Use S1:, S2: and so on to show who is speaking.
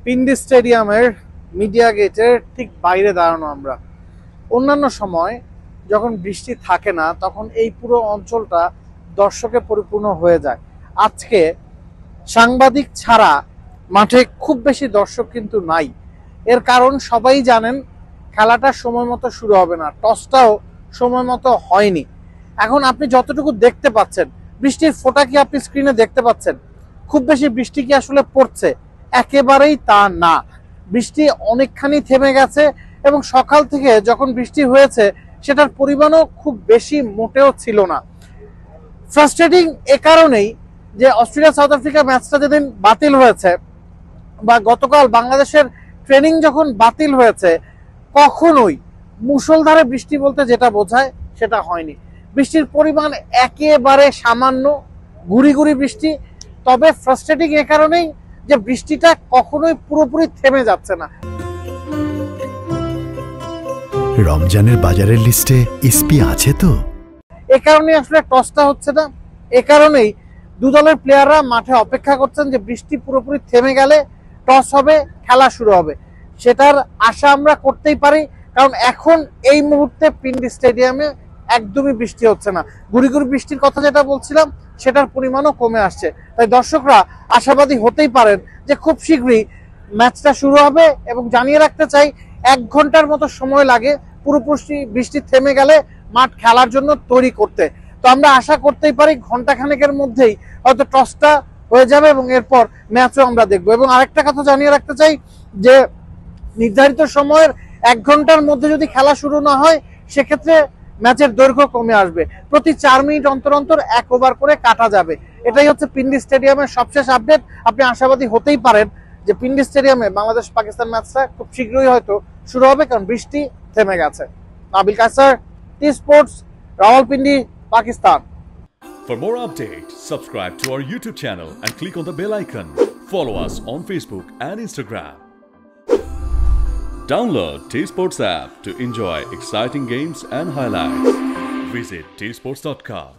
S1: পিন্ডি স্টেডিয়ামের মিডিয়া গেটের ঠিক বাইরে দাঁড়ানো আমরা। অন্যান্য সময় যখন বৃষ্টি থাকে না তখন এই পুরো অঞ্চলটা দর্শকে পরিপূর্ণ হয়ে যায়। আজকে সাংবাদিক ছাড়া মাঠে খুব বেশি দর্শক কিন্তু নাই। এর কারণ সবাই জানেন, খেলাটা সময় মতো শুরু হবে না, টসটাও সময় মতো হয়নি। এখন আপনি যতটুকু দেখতে পাচ্ছেন, বৃষ্টির ফোঁটা কি আপনি স্ক্রিনে দেখতে পাচ্ছেন? খুব বেশি বৃষ্টি কি আসলে পড়ছে? একেবারেই তা না। বৃষ্টি অনেকখানি থেমে গেছে এবং সকাল থেকে যখন বৃষ্টি হয়েছে সেটার পরিমাণও খুব বেশি মোটেও ছিল না। ফ্রাস্ট্রেটিং এ কারণেই যে অস্ট্রেলিয়া সাউথ আফ্রিকা ম্যাচটা যেদিন বাতিল হয়েছে বা গতকাল বাংলাদেশের ট্রেনিং যখন বাতিল হয়েছে, কখনোই মুষলধারে বৃষ্টি বলতে যেটা বোঝায় সেটা হয়নি। বৃষ্টির পরিমাণ একেবারে সামান্য, গুড়ি গুড়ি বৃষ্টি। তবে ফ্রাস্ট্রেটিং এ কারণেই যে বৃষ্টিটা কখনোই পুরোপুরি থেমে যাচ্ছে না।
S2: রমজানের বাজারের লিস্টে এসপি আছে তো?
S1: এ কারণেই আসলে টসটা হচ্ছে না। এ কারণেই দু দলের প্লেয়াররা মাঠে অপেক্ষা করছেন যে বৃষ্টি পুরোপুরি থেমে গেলে টস হবে, খেলা শুরু হবে। সেটার আশা আমরা করতেই পারি, কারণ এখন এই মুহূর্তে পিন্ডি স্টেডিয়ামে একদমই বৃষ্টি হচ্ছে না। গুড়ি গুড়ি বৃষ্টির কথা যেটা বলছিলাম সেটার পরিমাণও কমে আসছে। তাই দর্শকরা আশাবাদী হতেই পারেন যে খুব শীঘ্রই ম্যাচটা শুরু হবে। এবং জানিয়ে রাখতে চাই, 1 ঘন্টার মতো সময় লাগে পুরোপুরি বৃষ্টি থেমে গেলে মাঠ খেলার জন্য তৈরি করতে। তো আমরা আশা করতেই পারি ঘন্টাখানেকের মধ্যেই হয়তো টসটা হয়ে যাবে এবং এরপর ম্যাচও আমরা দেখবো। এবং আরেকটা কথা জানিয়ে রাখতে চাই যে নির্ধারিত সময়ের 1 ঘন্টার মধ্যে যদি খেলা শুরু না হয় সেক্ষেত্রে ম্যাচের দৈর্ঘ্য কমে আসবে। প্রতি 4 মিনিট অন্তর অন্তর 1 ওভার করে কাটা যাবে। এটাই হচ্ছে পিন্ডি স্টেডিয়ামের সবশেষ আপডেট। আপনি আশাবাদী হতেই পারেন যে পিন্ডি স্টেডিয়ামে বাংলাদেশ পাকিস্তান ম্যাচটা খুব শীঘ্রই হয়তো শুরু হবে, কারণ বৃষ্টি থেমে গেছে। Nabil Kaiser, T sports, Rawalpindi, Pakistan.
S3: For more updates, subscribe to our YouTube channel and click on the bell icon. Follow us on Facebook and Instagram. Download T-Sports app to enjoy exciting games and highlights. Visit tsports.com.